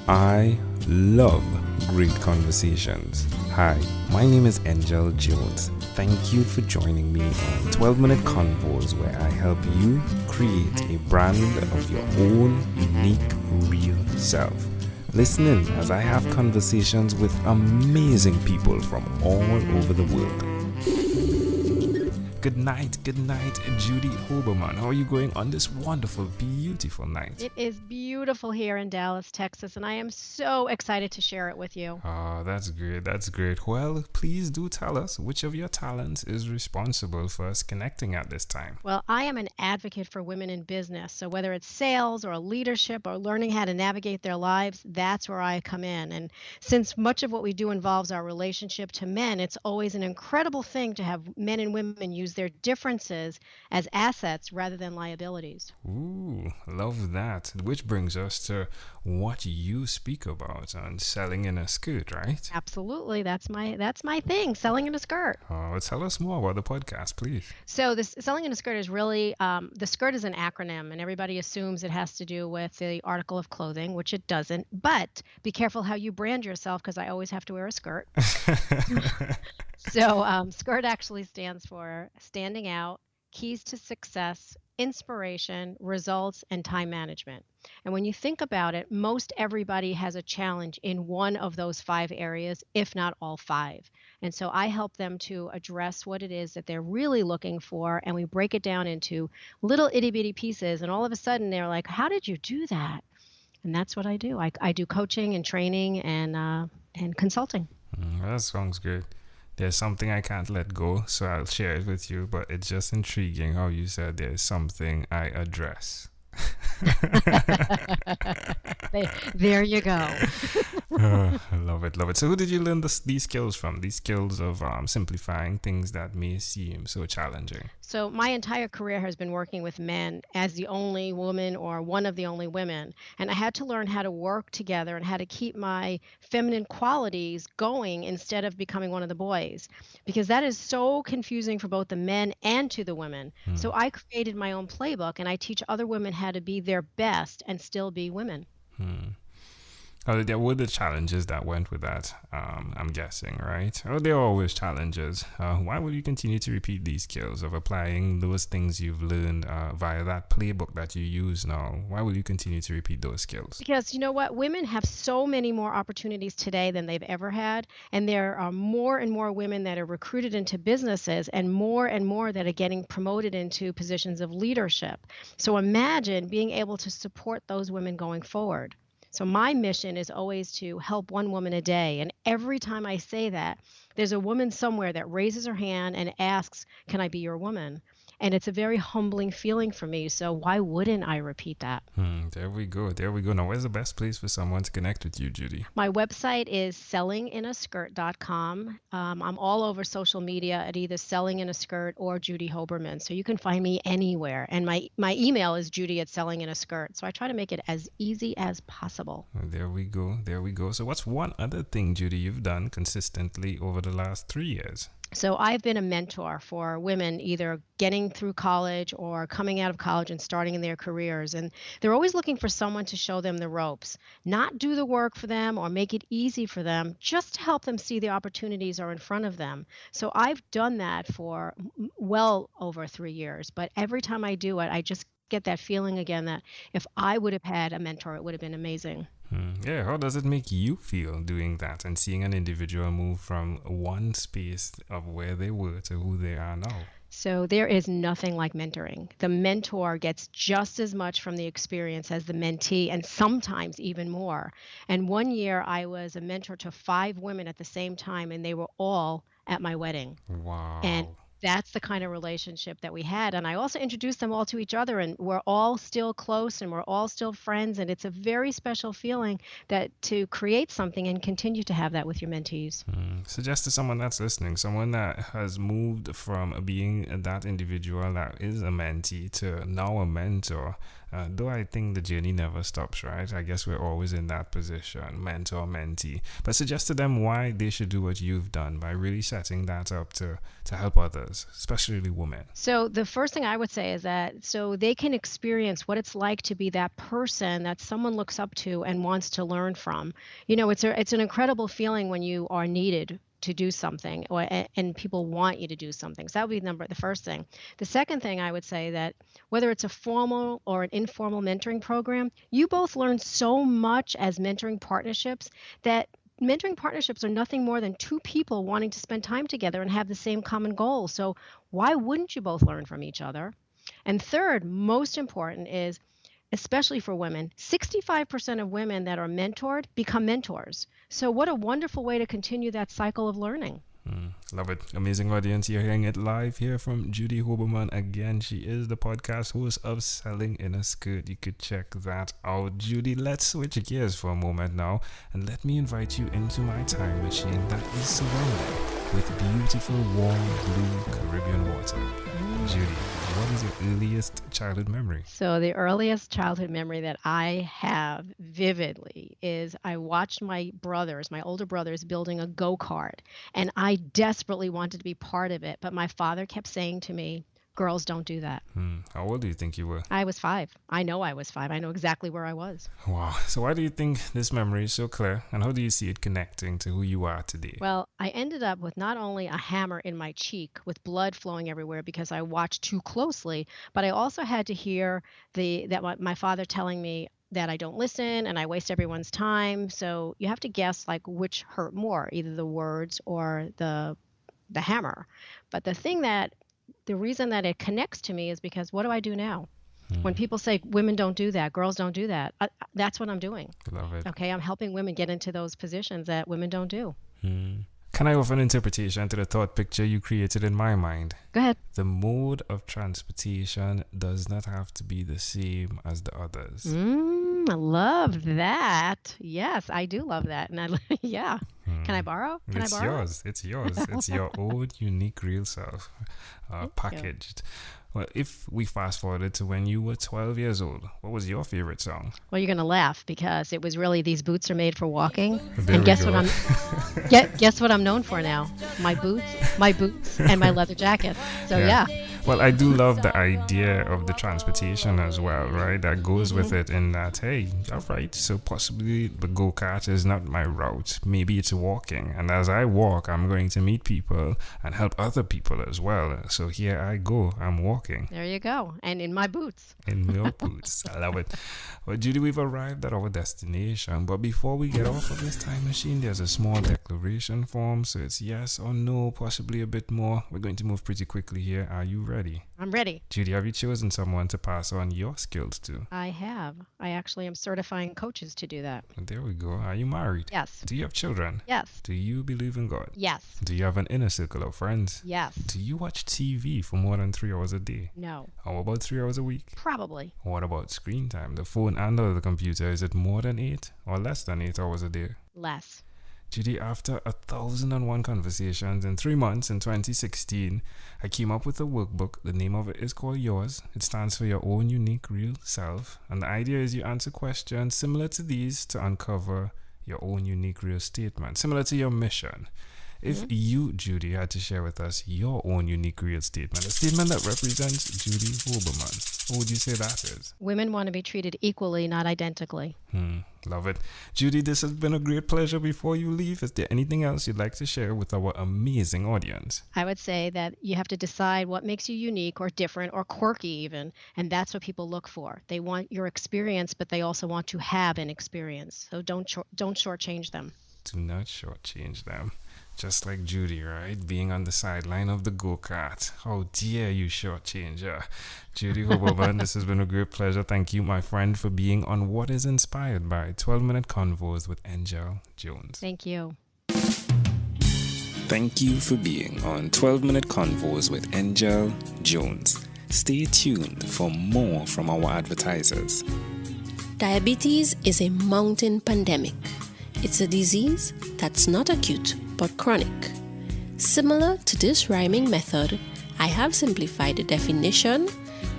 I love great conversations. Hi, my name is Angel Jones. Thank you for joining me on 12-minute convos where I help you create a brand of your own unique, real self. Listen in as I have conversations with amazing people from all over the world. Good night, Judy Hoberman. How are you going on this wonderful, beautiful night? It is beautiful here in Dallas, Texas, and I am so excited to share it with you. Oh, that's great. Well, please do tell us which of your talents is responsible for us connecting at this time. Well, I am an advocate for women in business. So whether it's sales or leadership or learning how to navigate their lives, that's where I come in. And since much of what we do involves our relationship to men, it's always an incredible thing to have men and women use their differences as assets rather than liabilities. Ooh, love that. Which brings us to what you speak about on selling in a skirt, right? Absolutely. That's my thing, selling in a skirt. Oh, tell us more about the podcast, please. So this selling in a skirt is really the skirt is an acronym, and everybody assumes it has to do with the article of clothing, which it doesn't. But be careful how you brand yourself, because I always have to wear a skirt. So SKIRT actually stands for Standing Out, Keys to Success, Inspiration, Results, and Time Management. And when you think about it, most everybody has a challenge in one of those 5 areas, if not all 5. And so I help them to address what it is that they're really looking for, and we break it down into little itty bitty pieces. And all of a sudden they're like, how did you do that? And that's what I do. I do coaching and training and consulting. That sounds good. There's something I can't let go, so I'll share it with you, but it's just intriguing how you said there's something I address. There you go. I love it. So who did you learn these skills from? These skills of simplifying things that may seem so challenging? So my entire career has been working with men as the only woman or one of the only women. And I had to learn how to work together and how to keep my feminine qualities going instead of becoming one of the boys, because that is so confusing for both the men and to the women. So I created my own playbook, and I teach other women how to be their best and still be women. There were the challenges that went with that, I'm guessing, right? Oh, there are always challenges. Why will you continue to repeat these skills of applying those things you've learned via that playbook that you use now? Why will you continue to repeat those skills? Because you know what? Women have so many more opportunities today than they've ever had. And there are more and more women that are recruited into businesses, and more that are getting promoted into positions of leadership. So imagine being able to support those women going forward. So my mission is always to help one woman a day. And every time I say that, there's a woman somewhere that raises her hand and asks, can I be your woman? And it's a very humbling feeling for me. So why wouldn't I repeat that? There we go. Now, where's the best place for someone to connect with you, Judy? My website is sellinginaskirt.com. I'm all over social media at either Selling in a Skirt or Judy Hoberman. So you can find me anywhere. And my email is judy@sellinginaskirt. So I try to make it as easy as possible. There we go. So what's one other thing, Judy, you've done consistently over the last 3 years? So I've been a mentor for women either getting through college or coming out of college and starting in their careers. And they're always looking for someone to show them the ropes, not do the work for them or make it easy for them, just to help them see the opportunities are in front of them. So I've done that for well over 3 years. But every time I do it, I just get that feeling again that if I would have had a mentor, it would have been amazing. Yeah, how does it make you feel doing that and seeing an individual move from one space of where they were to who they are now? So there is nothing like mentoring. The mentor gets just as much from the experience as the mentee, and sometimes even more. And one year I was a mentor to 5 women at the same time, and they were all at my wedding. Wow. And that's the kind of relationship that we had. And I also introduced them all to each other, and we're all still close and we're all still friends. And it's a very special feeling that to create something and continue to have that with your mentees. Suggest to someone that's listening, someone that has moved from being that individual that is a mentee to now a mentor, Though I think the journey never stops, right? I guess we're always in that position, mentor, mentee. But suggest to them why they should do what you've done by really setting that up to help others, especially women. So the first thing I would say is that so they can experience what it's like to be that person that someone looks up to and wants to learn from. It's an incredible feeling when you are needed to do something and people want you to do something. So that would be the first thing. The second thing I would say that whether it's a formal or an informal mentoring program, you both learn so much as mentoring partnerships that mentoring partnerships are nothing more than two people wanting to spend time together and have the same common goal. So why wouldn't you both learn from each other? And third, most important is, especially for women, 65% of women that are mentored become mentors. So what a wonderful way to continue that cycle of learning. Love it. Amazing audience. You're hearing it live here from Judy Hoberman. Again, she is the podcast host of Selling in a Skirt. You could check that out. Judy, let's switch gears for a moment now and let me invite you into my time machine that is surrounded with beautiful, warm, blue Caribbean water. Judy, what is your earliest childhood memory? So the earliest childhood memory that I have vividly is I watched my older brothers, building a go-kart, and I desperately wanted to be part of it. But my father kept saying to me, girls don't do that. How old do you think you were? I was 5. I know I was 5. I know exactly where I was. Wow. So why do you think this memory is so clear, and how do you see it connecting to who you are today? Well, I ended up with not only a hammer in my cheek with blood flowing everywhere because I watched too closely, but I also had to hear my father telling me that I don't listen and I waste everyone's time. So you have to guess like which hurt more, either the words or the hammer. But the reason that it connects to me is because what do I do now? When people say women don't do that, girls don't do that, that's what I'm doing. Love it. Okay, I'm helping women get into those positions that women don't do. Can I offer an interpretation to the thought picture you created in my mind? Go ahead. The mode of transportation does not have to be the same as the others. I love that. Yes, I do love that. And yeah. Can I borrow? It's yours. It's yours. It's your own unique real self packaged. Well, if we fast forwarded to when you were 12 years old, what was your favorite song? Well, you're going to laugh because it was really These Boots Are Made for Walking. There and guess go. guess what I'm known for now? My boots, and my leather jacket. So yeah. Well, I do love the idea of the transportation as well, right? That goes with it in that, hey, all right, so possibly the go-kart is not my route. Maybe it's walking. And as I walk, I'm going to meet people and help other people as well. So here I go. I'm walking. There you go. And in my boots. In your boots. I love it. Well, Judy, we've arrived at our destination. But before we get off of this time machine, there's a small declaration form. So it's yes or no, possibly a bit more. We're going to move pretty quickly here. Are you ready? I'm ready. Judy, have you chosen someone to pass on your skills to? I have. I actually am certifying coaches to do that. There we go. Are you married? Yes. Do you have children? Yes. Do you believe in God? Yes. Do you have an inner circle of friends? Yes. Do you watch TV for more than 3 hours a day? No. How about 3 hours a week? Probably. What about screen time? The phone and or the computer, is it more than 8 or less than 8 hours a day? Less. Judy, after 1,001 conversations in 3 months in 2016, I came up with a workbook. The name of it is called Yours. It stands for Your Own Unique Real Self. And the idea is you answer questions similar to these to uncover your own unique real statement, similar to your mission. If you, Judy, had to share with us your own unique real statement, a statement that represents Judy Hoberman, what would you say that is? Women want to be treated equally, not identically. Love it. Judy, this has been a great pleasure. Before you leave, is there anything else you'd like to share with our amazing audience? I would say that you have to decide what makes you unique or different or quirky even, and that's what people look for. They want your experience, but they also want to have an experience. So don't shortchange them. Do not shortchange them. Just like Judy, right? Being on the sideline of the go-kart. How dare you shortchange her? Judy Hoberman, this has been a great pleasure. Thank you, my friend, for being on What is Inspired by 12-Minute Convos with Angel Jones. Thank you. Thank you for being on 12-Minute Convos with Angel Jones. Stay tuned for more from our advertisers. Diabetes is a mountain pandemic. It's a disease that's not acute but chronic. Similar to this rhyming method, I have simplified the definition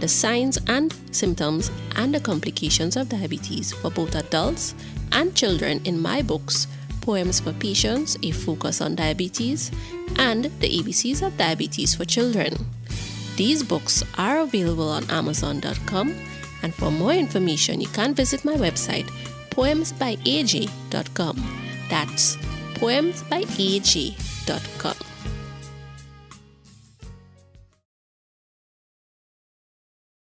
the signs and symptoms and the complications of diabetes for both adults and children in my books, Poems for Patients, A Focus on Diabetes, and The ABCs of Diabetes for Children. These books are available on Amazon.com, and for more information, you can visit my website, poemsbyaj.com. That's poemsbyaj.com.